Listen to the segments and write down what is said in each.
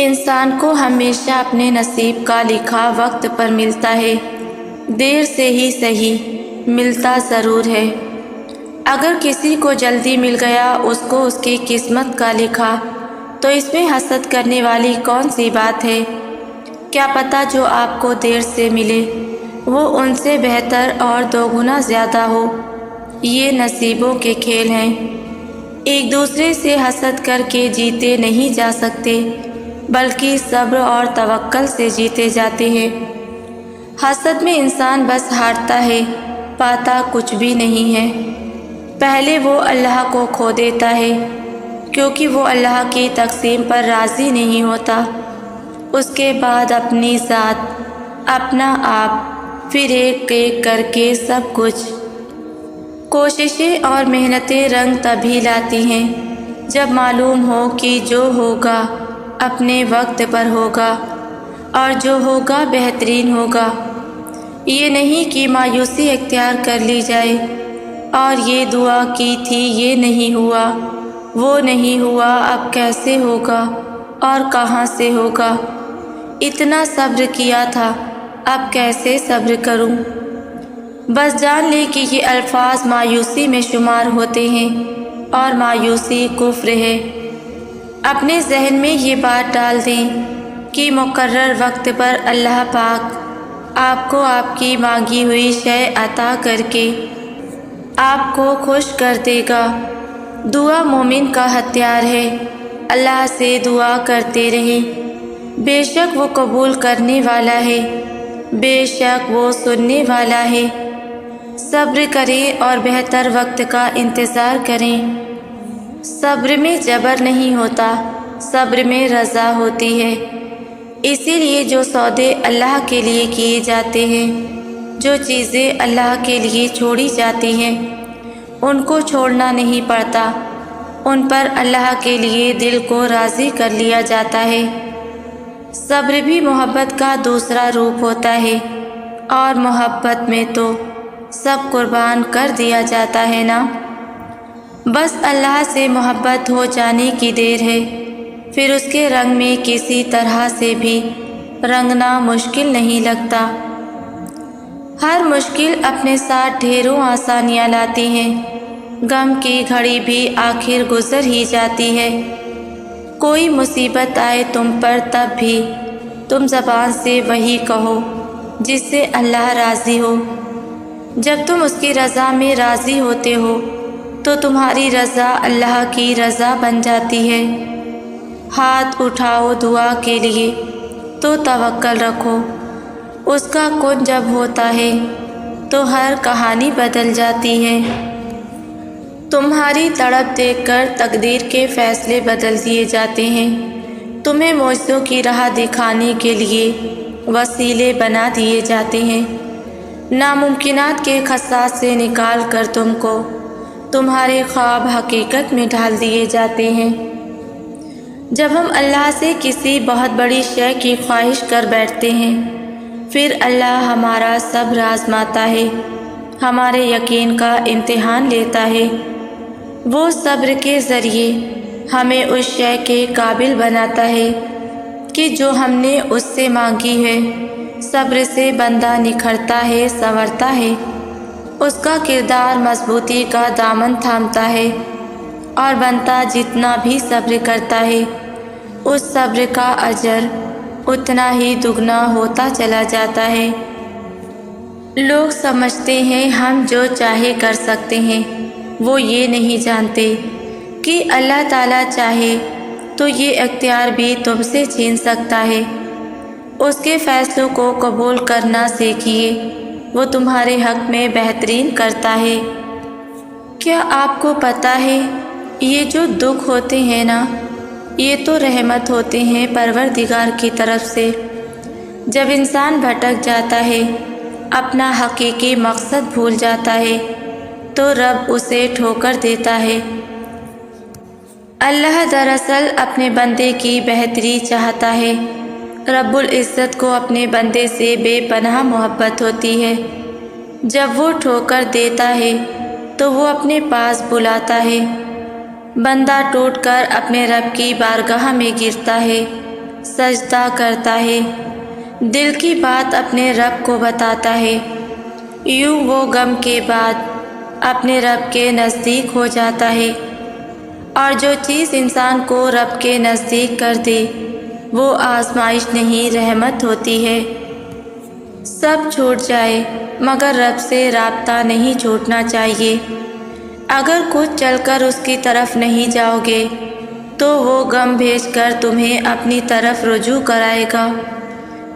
انسان کو ہمیشہ اپنے نصیب کا لکھا وقت پر ملتا ہے، دیر سے ہی صحیح ملتا ضرور ہے۔ اگر کسی کو جلدی مل گیا اس کو اس کی قسمت کا لکھا، تو اس میں حسد کرنے والی کون سی بات ہے؟ کیا پتہ جو آپ کو دیر سے ملے وہ ان سے بہتر اور دو گنا زیادہ ہو۔ یہ نصیبوں کے کھیل ہیں، ایک دوسرے سے حسد کر کے جیتے نہیں جا سکتے، بلکہ صبر اور توکل سے جیتے جاتے ہیں۔ حسد میں انسان بس ہارتا ہے، پاتا کچھ بھی نہیں ہے۔ پہلے وہ اللہ کو کھو دیتا ہے، کیونکہ وہ اللہ کی تقسیم پر راضی نہیں ہوتا۔ اس کے بعد اپنی ذات، اپنا آپ، پھر ایک ایک کر کے سب کچھ۔ کوششیں اور محنتیں رنگ تبھی لاتی ہیں جب معلوم ہو کہ جو ہوگا اپنے وقت پر ہوگا، اور جو ہوگا بہترین ہوگا۔ یہ نہیں کہ مایوسی اختیار کر لی جائے اور یہ دعا کی تھی یہ نہیں ہوا، وہ نہیں ہوا، اب کیسے ہوگا اور کہاں سے ہوگا؟ اتنا صبر کیا تھا، اب کیسے صبر کروں؟ بس جان لے کہ یہ الفاظ مایوسی میں شمار ہوتے ہیں، اور مایوسی کفر ہے۔ اپنے ذہن میں یہ بات ڈال دیں کہ مقرر وقت پر اللہ پاک آپ کو آپ کی مانگی ہوئی شے عطا کر کے آپ کو خوش کر دے گا۔ دعا مومن کا ہتھیار ہے، اللہ سے دعا کرتے رہیں، بے شک وہ قبول کرنے والا ہے، بے شک وہ سننے والا ہے۔ صبر کریں اور بہتر وقت کا انتظار کریں۔ صبر میں جبر نہیں ہوتا، صبر میں رضا ہوتی ہے۔ اسی لیے جو سودے اللہ کے لیے کیے جاتے ہیں، جو چیزیں اللہ کے لیے چھوڑی جاتی ہیں، ان کو چھوڑنا نہیں پڑتا، ان پر اللہ کے لیے دل کو راضی کر لیا جاتا ہے۔ صبر بھی محبت کا دوسرا روپ ہوتا ہے، اور محبت میں تو سب قربان کر دیا جاتا ہے نا۔ بس اللہ سے محبت ہو جانے کی دیر ہے، پھر اس کے رنگ میں کسی طرح سے بھی رنگنا مشکل نہیں لگتا۔ ہر مشکل اپنے ساتھ ڈھیروں آسانیاں لاتی ہیں، غم کی گھڑی بھی آخر گزر ہی جاتی ہے۔ کوئی مصیبت آئے تم پر تب بھی تم زبان سے وہی کہو جس سے اللہ راضی ہو۔ جب تم اس کی رضا میں راضی ہوتے ہو تو تمہاری رضا اللہ کی رضا بن جاتی ہے۔ ہاتھ اٹھاؤ دعا کے لیے تو توکل رکھو، اس کا کن جب ہوتا ہے تو ہر کہانی بدل جاتی ہے۔ تمہاری تڑپ دیکھ کر تقدیر کے فیصلے بدل دیے جاتے ہیں، تمہیں معجزوں کی راہ دکھانے کے لیے وسیلے بنا دیے جاتے ہیں، ناممکنات کے خصاص سے نکال کر تم کو تمہارے خواب حقیقت میں ڈھال دیے جاتے ہیں۔ جب ہم اللہ سے کسی بہت بڑی شے کی خواہش کر بیٹھتے ہیں، پھر اللہ ہمارا صبر آزماتا ہے، ہمارے یقین کا امتحان لیتا ہے۔ وہ صبر کے ذریعے ہمیں اس شے کے قابل بناتا ہے کہ جو ہم نے اس سے مانگی ہے۔ صبر سے بندہ نکھرتا ہے، سنورتا ہے، اس کا کردار مضبوطی کا دامن تھامتا ہے، اور بندہ جتنا بھی صبر کرتا ہے اس صبر کا اجر اتنا ہی دگنا ہوتا چلا جاتا ہے۔ لوگ سمجھتے ہیں ہم جو چاہے کر سکتے ہیں، وہ یہ نہیں جانتے کہ اللہ تعالیٰ چاہے تو یہ اختیار بھی تم سے چھین سکتا ہے۔ اس کے فیصلوں کو قبول کرنا سیکھیے، وہ تمہارے حق میں بہترین کرتا ہے۔ کیا آپ کو پتہ ہے یہ جو دکھ ہوتے ہیں نا، یہ تو رحمت ہوتے ہیں پروردگار کی طرف سے۔ جب انسان بھٹک جاتا ہے، اپنا حقیقی مقصد بھول جاتا ہے، تو رب اسے ٹھوکر دیتا ہے۔ اللہ دراصل اپنے بندے کی بہتری چاہتا ہے۔ رب العزت کو اپنے بندے سے بے پناہ محبت ہوتی ہے۔ جب وہ ٹھوکر دیتا ہے تو وہ اپنے پاس بلاتا ہے، بندہ ٹوٹ کر اپنے رب کی بارگاہ میں گرتا ہے، سجدہ کرتا ہے، دل کی بات اپنے رب کو بتاتا ہے، یوں وہ غم کے بعد اپنے رب کے نزدیک ہو جاتا ہے۔ اور جو چیز انسان کو رب کے نزدیک کر دے وہ آزمائش نہیں رحمت ہوتی ہے۔ سب چھوٹ جائے مگر رب سے رابطہ نہیں چھوٹنا چاہیے۔ اگر کچھ چل کر اس کی طرف نہیں جاؤ گے تو وہ غم بھیج کر تمہیں اپنی طرف رجوع کرائے گا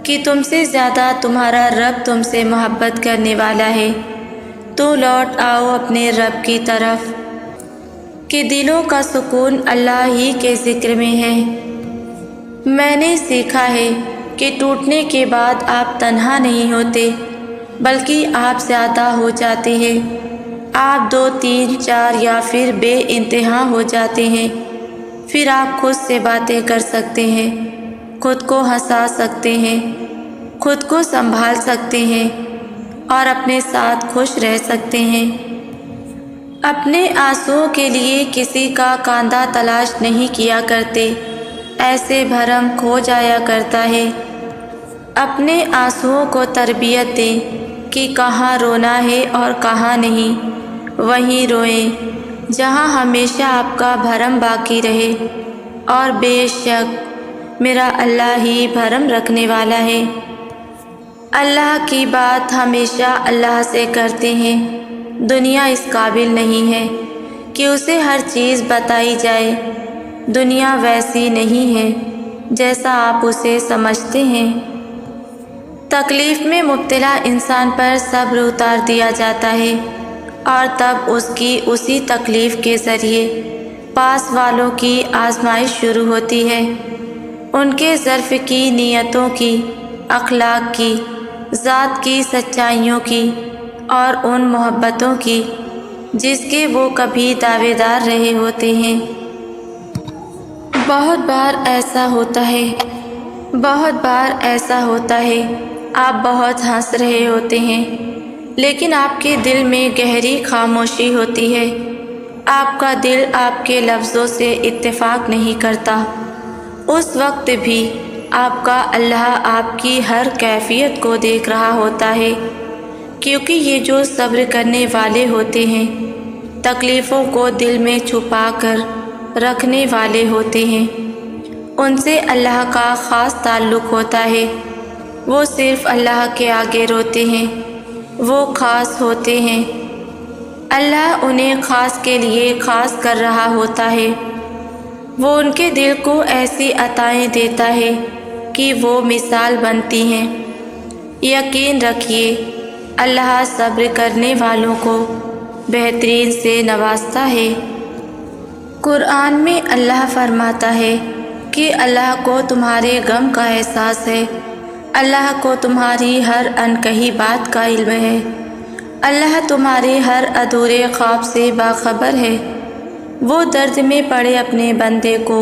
کہ تم سے زیادہ تمہارا رب تم سے محبت کرنے والا ہے۔ تو لوٹ آؤ اپنے رب کی طرف کہ دلوں کا سکون اللہ ہی کے ذکر میں ہے۔ میں نے سیکھا ہے کہ ٹوٹنے کے بعد آپ تنہا نہیں ہوتے بلکہ آپ زیادہ ہو جاتے ہیں۔ آپ 2 3 4 یا پھر بے انتہا ہو جاتے ہیں۔ پھر آپ خود سے باتیں کر سکتے ہیں، خود کو ہنسا سکتے ہیں، خود کو سنبھال سکتے ہیں اور اپنے ساتھ خوش رہ سکتے ہیں۔ اپنے آنسوؤں کے لیے کسی کا کاندھا تلاش نہیں کیا کرتے، ایسے بھرم کھو جایا کرتا ہے۔ اپنے آنسوؤں کو تربیت دیں کہ کہاں رونا ہے اور کہاں نہیں، وہیں روئیں جہاں ہمیشہ آپ کا بھرم باقی رہے۔ اور بے شک میرا اللہ ہی بھرم رکھنے والا ہے۔ اللہ کی بات ہمیشہ اللہ سے کرتے ہیں۔ دنیا اس قابل نہیں ہے کہ اسے ہر چیز بتائی جائے۔ دنیا ویسی نہیں ہے جیسا آپ اسے سمجھتے ہیں۔ تکلیف میں مبتلا انسان پر صبر اتار دیا جاتا ہے اور تب اس کی اسی تکلیف کے ذریعے پاس والوں کی آزمائش شروع ہوتی ہے، ان کے ظرف کی، نیتوں کی، اخلاق کی، ذات کی سچائیوں کی اور ان محبتوں کی جس کے وہ کبھی دعوے دار رہے ہوتے ہیں۔ بہت بار ایسا ہوتا ہے، بہت بار ایسا ہوتا ہے آپ بہت ہنس رہے ہوتے ہیں لیکن آپ کے دل میں گہری خاموشی ہوتی ہے۔ آپ کا دل آپ کے لفظوں سے اتفاق نہیں کرتا۔ اس وقت بھی آپ کا اللہ آپ کی ہر کیفیت کو دیکھ رہا ہوتا ہے، کیونکہ یہ جو صبر کرنے والے ہوتے ہیں تکلیفوں کو دل میں چھپا کر رکھنے والے ہوتے ہیں، ان سے اللہ کا خاص تعلق ہوتا ہے۔ وہ صرف اللہ کے آگے روتے ہیں، وہ خاص ہوتے ہیں، اللہ انہیں خاص کے لیے خاص کر رہا ہوتا ہے۔ وہ ان کے دل کو ایسی عطائیں دیتا ہے کہ وہ مثال بنتی ہیں۔ یقین رکھیے اللہ صبر کرنے والوں کو بہترین سے نوازتا ہے۔ قرآن میں اللہ فرماتا ہے کہ اللہ کو تمہارے غم کا احساس ہے، اللہ کو تمہاری ہر انکہی بات کا علم ہے، اللہ تمہارے ہر ادھورے خواب سے باخبر ہے۔ وہ درد میں پڑے اپنے بندے کو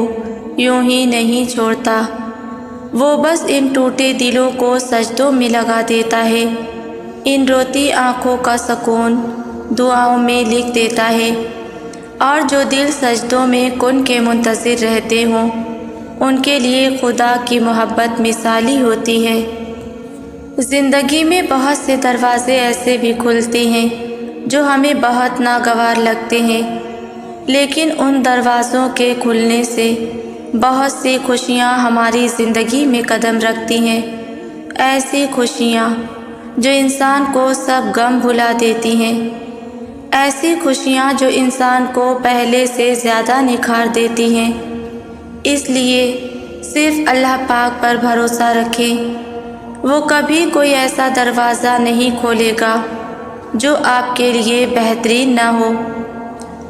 یوں ہی نہیں چھوڑتا، وہ بس ان ٹوٹے دلوں کو سجدوں میں لگا دیتا ہے، ان روتی آنکھوں کا سکون دعاؤں میں لکھ دیتا ہے۔ اور جو دل سجدوں میں کن کے منتظر رہتے ہوں ان کے لیے خدا کی محبت مثالی ہوتی ہے۔ زندگی میں بہت سے دروازے ایسے بھی کھلتے ہیں جو ہمیں بہت ناگوار لگتے ہیں، لیکن ان دروازوں کے کھلنے سے بہت سی خوشیاں ہماری زندگی میں قدم رکھتی ہیں، ایسی خوشیاں جو انسان کو سب غم بھلا دیتی ہیں، ایسی خوشیاں جو انسان کو پہلے سے زیادہ نکھار دیتی ہیں۔ اس لیے صرف اللہ پاک پر بھروسہ رکھیں، وہ کبھی کوئی ایسا دروازہ نہیں کھولے گا جو آپ کے لیے بہترین نہ ہو۔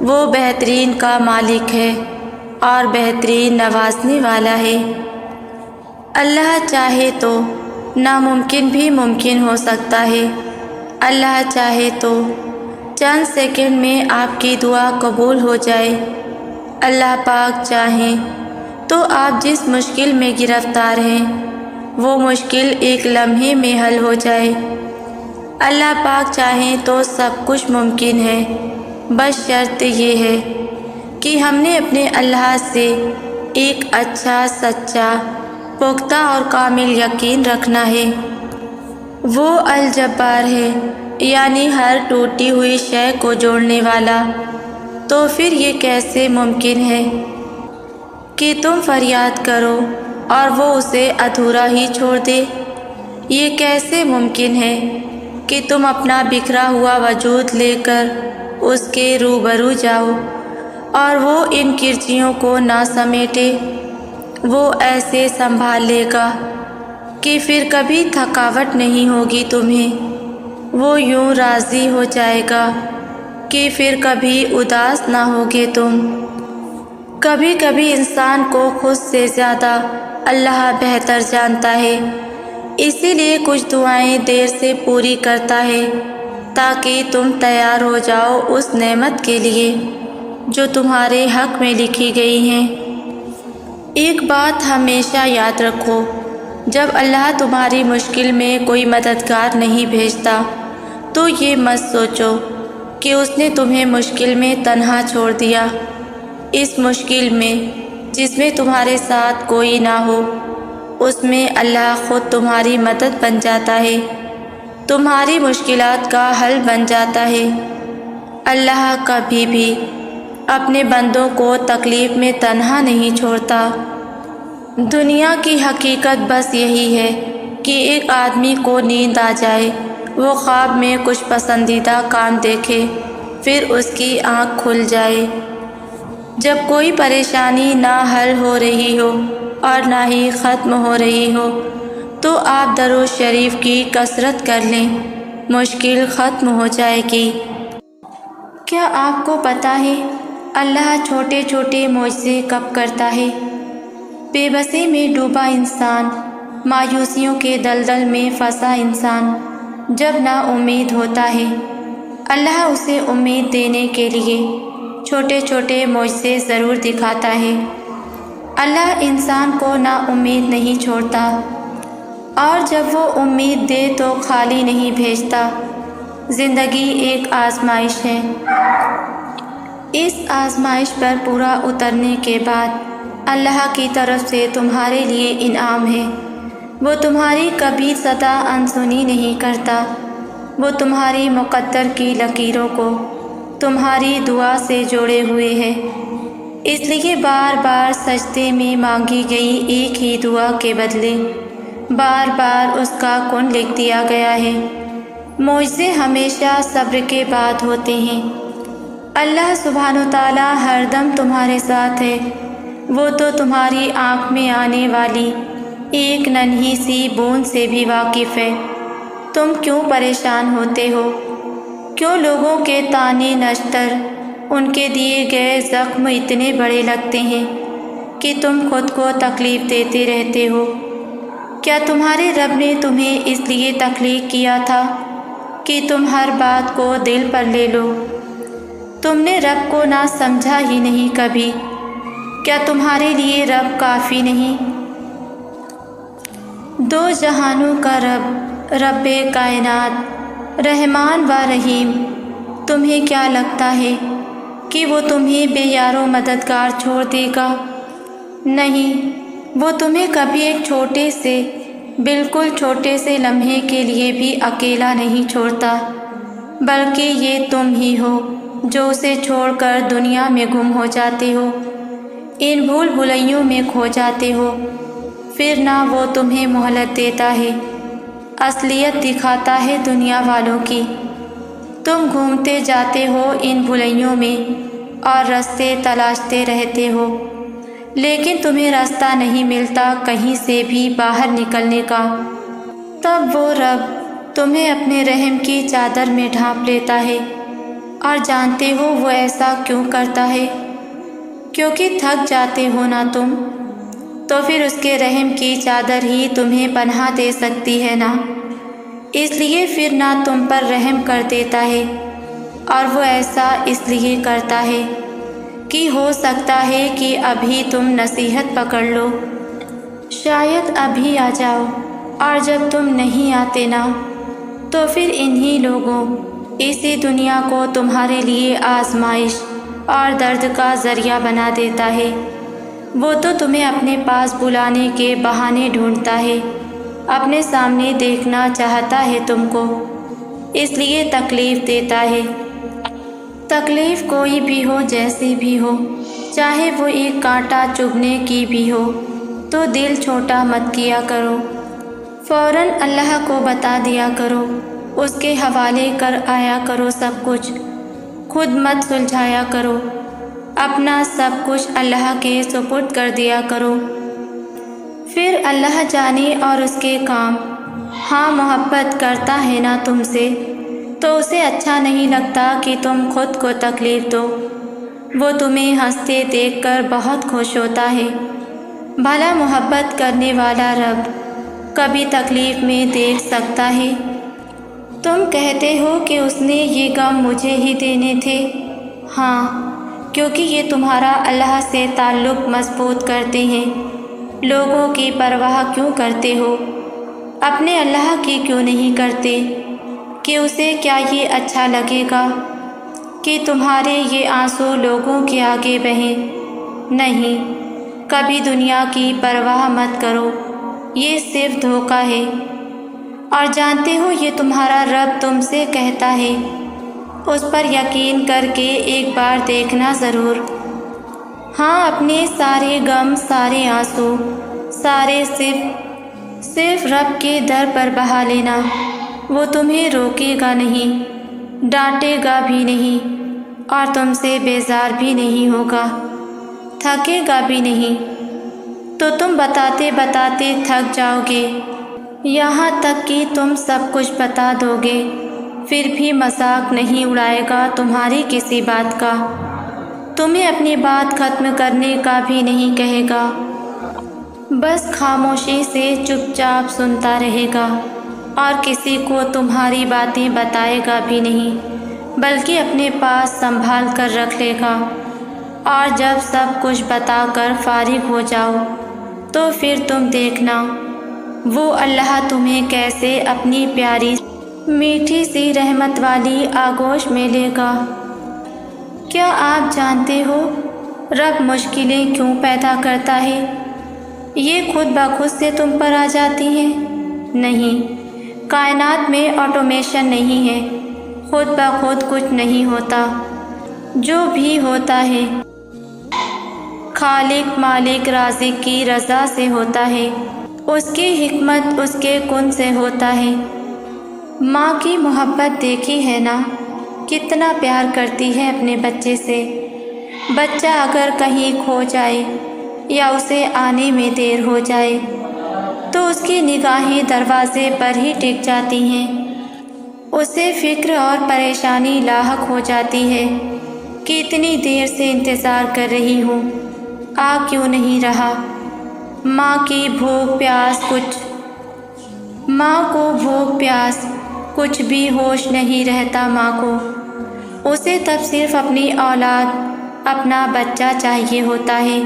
وہ بہترین کا مالک ہے اور بہترین نوازنے والا ہے۔ اللہ چاہے تو ناممکن بھی ممکن ہو سکتا ہے، اللہ چاہے تو چند سیکنڈ میں آپ کی دعا قبول ہو جائے، اللہ پاک چاہیں تو آپ جس مشکل میں گرفتار ہیں وہ مشکل ایک لمحے میں حل ہو جائے۔ اللہ پاک چاہیں تو سب کچھ ممکن ہے، بس شرط یہ ہے کہ ہم نے اپنے اللہ سے ایک اچھا، سچا، پختہ اور کامل یقین رکھنا ہے۔ وہ الجبار ہے، یعنی ہر ٹوٹی ہوئی شے کو جوڑنے والا۔ تو پھر یہ کیسے ممکن ہے کہ تم فریاد کرو اور وہ اسے ادھورا ہی چھوڑ دے؟ یہ کیسے ممکن ہے کہ تم اپنا بکھرا ہوا وجود لے کر اس کے روبرو جاؤ اور وہ ان کرچیوں کو نہ سمیٹے؟ وہ ایسے سنبھال لے گا کہ پھر کبھی تھکاوٹ نہیں ہوگی تمہیں۔ وہ یوں راضی ہو جائے گا کہ پھر کبھی اداس نہ ہوگے تم۔ کبھی کبھی انسان کو خود سے زیادہ اللہ بہتر جانتا ہے، اسی لیے کچھ دعائیں دیر سے پوری کرتا ہے تاکہ تم تیار ہو جاؤ اس نعمت کے لیے جو تمہارے حق میں لکھی گئی ہیں۔ ایک بات ہمیشہ یاد رکھو، جب اللہ تمہاری مشکل میں کوئی مددگار نہیں بھیجتا تو یہ مت سوچو کہ اس نے تمہیں مشکل میں تنہا چھوڑ دیا۔ اس مشکل میں جس میں تمہارے ساتھ کوئی نہ ہو، اس میں اللہ خود تمہاری مدد بن جاتا ہے، تمہاری مشکلات کا حل بن جاتا ہے۔ اللہ کبھی بھی اپنے بندوں کو تکلیف میں تنہا نہیں چھوڑتا۔ دنیا کی حقیقت بس یہی ہے کہ ایک آدمی کو نیند آ جائے، وہ خواب میں کچھ پسندیدہ کام دیکھے، پھر اس کی آنکھ کھل جائے۔ جب کوئی پریشانی نہ حل ہو رہی ہو اور نہ ہی ختم ہو رہی ہو تو آپ درود شریف کی کثرت کر لیں، مشکل ختم ہو جائے گی۔ کیا آپ کو پتہ ہے اللہ چھوٹے چھوٹے معجزے کب کرتا ہے؟ بے بسی میں ڈوبا انسان، مایوسیوں کے دلدل میں پھنسا انسان جب نا امید ہوتا ہے، اللہ اسے امید دینے کے لیے چھوٹے چھوٹے معجزے ضرور دکھاتا ہے۔ اللہ انسان کو نا امید نہیں چھوڑتا، اور جب وہ امید دے تو خالی نہیں بھیجتا۔ زندگی ایک آزمائش ہے، اس آزمائش پر پورا اترنے کے بعد اللہ کی طرف سے تمہارے لیے انعام ہے۔ وہ تمہاری کبھی صدا انسنی نہیں کرتا، وہ تمہاری مقدر کی لکیروں کو تمہاری دعا سے جوڑے ہوئے ہے۔ اس لیے بار بار سجدے میں مانگی گئی ایک ہی دعا کے بدلے بار بار اس کا کن لکھ دیا گیا ہے۔ معجزے ہمیشہ صبر کے بعد ہوتے ہیں۔ اللہ سبحانہ و تعالیٰ ہر دم تمہارے ساتھ ہے۔ وہ تو تمہاری آنکھ میں آنے والی ایک ننھی سی بوند سے بھی واقف ہے۔ تم کیوں پریشان ہوتے ہو؟ کیوں لوگوں کے طعنے نشتر، ان کے دیے گئے زخم اتنے بڑے لگتے ہیں کہ تم خود کو تکلیف دیتے رہتے ہو؟ کیا تمہارے رب نے تمہیں اس لیے تخلیق کیا تھا کہ تم ہر بات کو دل پر لے لو؟ تم نے رب کو نہ سمجھا ہی نہیں کبھی۔ کیا تمہارے لیے رب کافی نہیں؟ دو جہانوں کا رب، رب کائنات، رحمان و رحیم، تمہیں کیا لگتا ہے کہ وہ تمہیں بے یار و مددگار چھوڑ دے گا؟ نہیں، وہ تمہیں کبھی ایک چھوٹے سے، بالکل چھوٹے سے لمحے کے لیے بھی اکیلا نہیں چھوڑتا، بلکہ یہ تم ہی ہو جو اسے چھوڑ کر دنیا میں گم ہو جاتے ہو، ان بھول بھلائیوں میں کھو جاتے ہو۔ پھر نہ وہ تمہیں مہلت دیتا ہے، اصلیت دکھاتا ہے دنیا والوں کی۔ تم گھومتے جاتے ہو ان بھلائیوں میں اور راستے تلاشتے رہتے ہو، لیکن تمہیں راستہ نہیں ملتا کہیں سے بھی باہر نکلنے کا۔ تب وہ رب تمہیں اپنے رحم کی چادر میں ڈھانپ لیتا ہے، اور جانتے ہو وہ ایسا کیوں کرتا ہے؟ کیونکہ تھک جاتے ہو نا تم، تو پھر اس کے رحم کی چادر ہی تمہیں پناہ دے سکتی ہے نا، اس لیے پھر نہ تم پر رحم کر دیتا ہے۔ اور وہ ایسا اس لیے کرتا ہے کہ ہو سکتا ہے کہ ابھی تم نصیحت پکڑ لو، شاید ابھی آ جاؤ، اور جب تم نہیں آتے نا تو پھر انہی لوگوں، اسی دنیا کو تمہارے لیے آزمائش اور درد کا ذریعہ بنا دیتا ہے۔ وہ تو تمہیں اپنے پاس بلانے کے بہانے ڈھونڈتا ہے، اپنے سامنے دیکھنا چاہتا ہے تم کو، اس لیے تکلیف دیتا ہے۔ تکلیف کوئی بھی ہو، جیسی بھی ہو، چاہے وہ ایک کانٹا چبھنے کی بھی ہو، تو دل چھوٹا مت کیا کرو، فوراً اللہ کو بتا دیا کرو، اس کے حوالے کر آیا کرو سب کچھ، خود مت سلجھایا کرو، اپنا سب کچھ اللہ کے سپرد کر دیا کرو، پھر اللہ جانے اور اس کے کام۔ ہاں، محبت کرتا ہے نا تم سے، تو اسے اچھا نہیں لگتا کہ تم خود کو تکلیف دو، وہ تمہیں ہنستے دیکھ کر بہت خوش ہوتا ہے۔ بھلا محبت کرنے والا رب کبھی تکلیف میں دیکھ سکتا ہے؟ تم کہتے ہو کہ اس نے یہ غم مجھے ہی دینے تھے۔ ہاں، کیونکہ یہ تمہارا اللہ سے تعلق مضبوط کرتے ہیں۔ لوگوں کی پرواہ کیوں کرتے ہو؟ اپنے اللہ کی کیوں نہیں کرتے کہ اسے کیا یہ اچھا لگے گا کہ تمہارے یہ آنسو لوگوں کے آگے بہیں؟ نہیں، کبھی دنیا کی پرواہ مت کرو، یہ صرف دھوکہ ہے، اور جانتے ہو یہ تمہارا رب تم سے کہتا ہے، اس پر یقین کر کے ایک بار دیکھنا ضرور۔ ہاں، اپنے سارے غم، سارے آنسو، سارے صرف رب کے در پر بہا لینا، وہ تمہیں روکے گا نہیں، ڈانٹے گا بھی نہیں، اور تم سے بیزار بھی نہیں ہوگا، تھکے گا بھی نہیں۔ تو تم بتاتے بتاتے تھک جاؤ گے، یہاں تک کہ تم سب کچھ بتا دو گے، پھر بھی مذاق نہیں اڑائے گا تمہاری کسی بات کا، تمہیں اپنی بات ختم کرنے کا بھی نہیں کہے گا، بس خاموشی سے چپ چاپ سنتا رہے گا، اور کسی کو تمہاری باتیں بتائے گا بھی نہیں، بلکہ اپنے پاس سنبھال کر رکھ لے گا، اور جب سب کچھ بتا کر فارغ ہو جاؤ تو پھر تم دیکھنا وہ اللہ تمہیں کیسے اپنی پیاری میٹھی سی رحمت والی آغوش میں لے گا۔ کیا آپ جانتے ہو رب مشکلیں کیوں پیدا کرتا ہے؟ یہ خود بخود سے تم پر آ جاتی ہیں؟ نہیں، کائنات میں آٹومیشن نہیں ہے، خود بخود کچھ نہیں ہوتا، جو بھی ہوتا ہے خالق مالک رازق کی رضا سے ہوتا ہے، اس کی حکمت اس کے کن سے ہوتا ہے۔ ماں کی محبت دیکھی ہے نا، کتنا پیار کرتی ہے اپنے بچے سے۔ بچہ اگر کہیں کھو جائے یا اسے آنے میں دیر ہو جائے تو اس کی نگاہیں دروازے پر ہی ٹک جاتی ہیں، اسے فکر اور پریشانی لاحق ہو جاتی ہے کہ اتنی دیر سے انتظار کر رہی ہوں، آ کیوں نہیں رہا۔ ماں کو بھوک پیاس کچھ بھی ہوش نہیں رہتا ماں کو، اسے تب صرف اپنی اولاد، اپنا بچہ چاہیے ہوتا ہے۔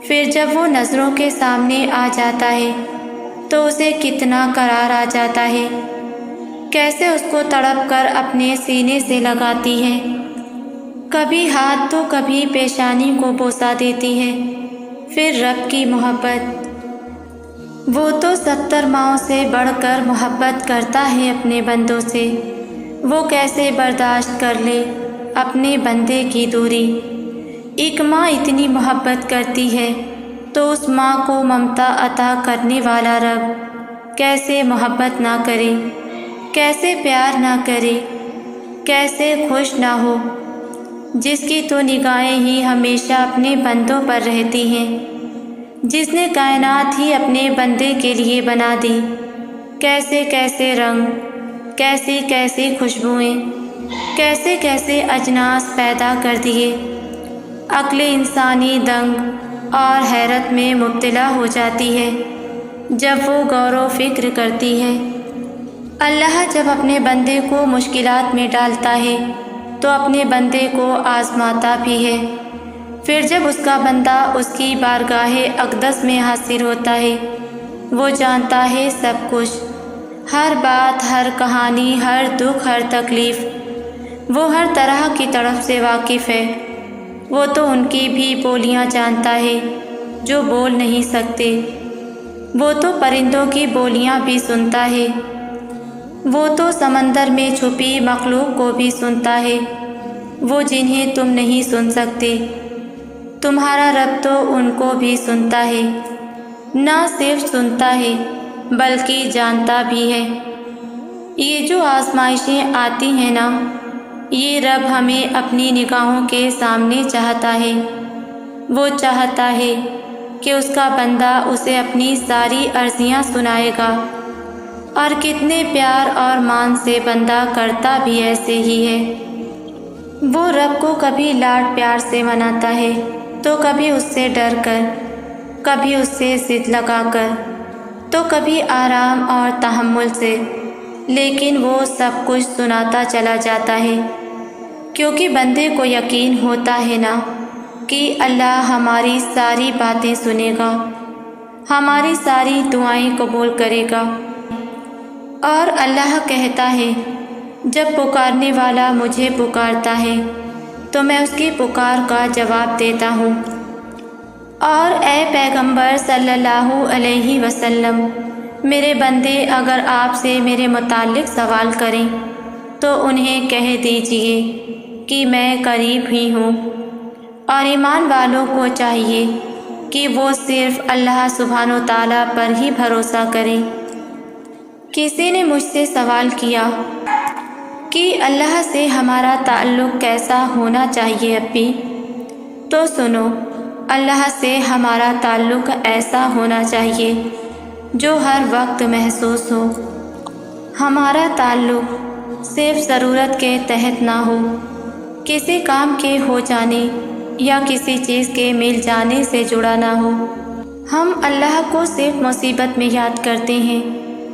پھر جب وہ نظروں کے سامنے آ جاتا ہے تو اسے کتنا قرار آ جاتا ہے، کیسے اس کو تڑپ کر اپنے سینے سے لگاتی ہے، کبھی ہاتھ تو کبھی پیشانی کو بوسہ دیتی ہے۔ پھر رب کی محبت، وہ تو 70 ماؤں سے بڑھ کر محبت کرتا ہے اپنے بندوں سے، وہ کیسے برداشت کر لے اپنے بندے کی دوری۔ ایک ماں اتنی محبت کرتی ہے تو اس ماں کو ممتا عطا کرنے والا رب کیسے محبت نہ کرے، کیسے پیار نہ کرے، کیسے خوش نہ ہو، جس کی تو نگاہیں ہی ہمیشہ اپنے بندوں پر رہتی ہیں، جس نے کائنات ہی اپنے بندے کے لیے بنا دی۔ کیسے کیسے رنگ، کیسی کیسی خوشبوئیں، کیسے کیسے اجناس پیدا کر دیے۔ عقل انسانی دنگ اور حیرت میں مبتلا ہو جاتی ہے جب وہ غور و فکر کرتی ہے۔ اللہ جب اپنے بندے کو مشکلات میں ڈالتا ہے تو اپنے بندے کو آزماتا بھی ہے، پھر جب اس کا بندہ اس کی بارگاہ اقدس میں حاضر ہوتا ہے، وہ جانتا ہے سب کچھ، ہر بات، ہر کہانی، ہر دکھ، ہر تکلیف، وہ ہر طرح کی طرف سے واقف ہے، وہ تو ان کی بھی بولیاں جانتا ہے، جو بول نہیں سکتے، وہ تو پرندوں کی بولیاں بھی سنتا ہے، وہ تو سمندر میں چھپی مخلوق کو بھی سنتا ہے، وہ جنہیں تم نہیں سن سکتے، تمہارا رب تو ان کو بھی سنتا ہے، نہ صرف سنتا ہے بلکہ جانتا بھی ہے۔ یہ جو آزمائشیں آتی ہیں نا، یہ رب ہمیں اپنی نگاہوں کے سامنے چاہتا ہے۔ وہ چاہتا ہے کہ اس کا بندہ اسے اپنی ساری عرضیاں سنائے گا، اور کتنے پیار اور مان سے بندہ کرتا بھی ایسے ہی ہے۔ وہ رب کو کبھی لاڈ پیار سے مناتا ہے تو کبھی اس سے ڈر کر، کبھی اس سے ضد لگا کر، تو کبھی آرام اور تحمل سے، لیکن وہ سب کچھ سناتا چلا جاتا ہے، کیونکہ بندے کو یقین ہوتا ہے نا کہ اللہ ہماری ساری باتیں سنے گا، ہماری ساری دعائیں قبول کرے گا۔ اور اللہ کہتا ہے، جب پکارنے والا مجھے پکارتا ہے تو میں اس کی پکار کا جواب دیتا ہوں۔ اور اے پیغمبر صلی اللہ علیہ وسلم، میرے بندے اگر آپ سے میرے متعلق سوال کریں تو انہیں کہہ دیجئے کہ میں قریب ہی ہوں۔ اور ایمان والوں کو چاہیے کہ وہ صرف اللہ سبحانہ و تعالیٰ پر ہی بھروسہ کریں۔ کسی نے مجھ سے سوال کیا کہ اللہ سے ہمارا تعلق کیسا ہونا چاہیے اپی؟ تو سنو، اللہ سے ہمارا تعلق ایسا ہونا چاہیے جو ہر وقت محسوس ہو۔ ہمارا تعلق صرف ضرورت کے تحت نہ ہو، کسی کام کے ہو جانے یا کسی چیز کے مل جانے سے جڑا نہ ہو۔ ہم اللہ کو صرف مصیبت میں یاد کرتے ہیں،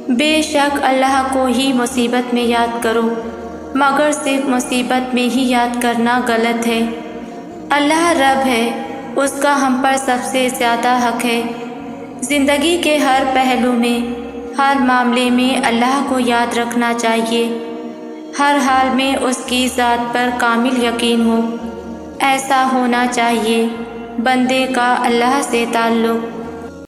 بے شک اللہ کو ہی مصیبت میں یاد کرو، مگر صرف مصیبت میں ہی یاد کرنا غلط ہے۔ اللہ رب ہے، اس کا ہم پر سب سے زیادہ حق ہے۔ زندگی کے ہر پہلو میں، ہر معاملے میں اللہ کو یاد رکھنا چاہیے، ہر حال میں اس کی ذات پر کامل یقین ہو۔ ایسا ہونا چاہیے بندے کا اللہ سے تعلق۔